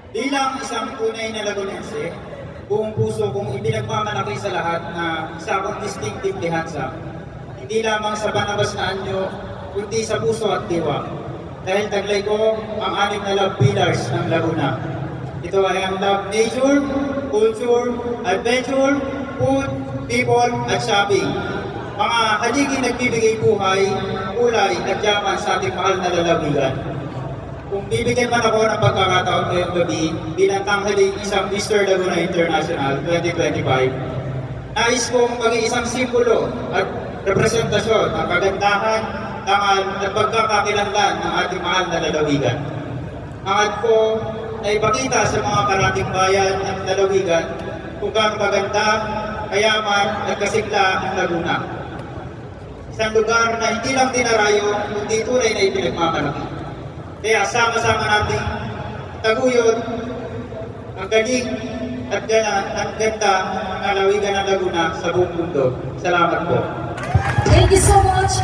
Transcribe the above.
Bilang isang tunay na Lagunense, buong puso kong ipinagmamalaki sa lahat na isa akong distinctive Dehansa. Hindi lamang sa panabas na anyo, kundi sa puso at diwa. Dahil taglay ko ang 6 na love pillars ng Laguna. Ito ay ang love nature, culture, adventure, food, people, at shopping. Mga haliging nagbibigay buhay, kulay at yaman sa ating mahal na lalawigan. Kung bibigyan man ako ng pagkakataon ngayong gabi bilang tanghaling isang Mr. Laguna International 2025, nais kong maging isang simbolo at representasyon ng kagandahan, tangal at pagkakakilanlan ng ating mahal na lalawigan. Hangad ko na ipakita sa mga karating bayan at lalawigan kung gaano kaganda, kayaman at kasigla ang Laguna. Isang lugar na hindi lang dinarayo, kundi tunay na ipinagmamalaki. Kaya sama-sama nating taguyod ang galing at ganda ng lalawigan ng Laguna sa buong mundo. Salamat po. Thank you so much.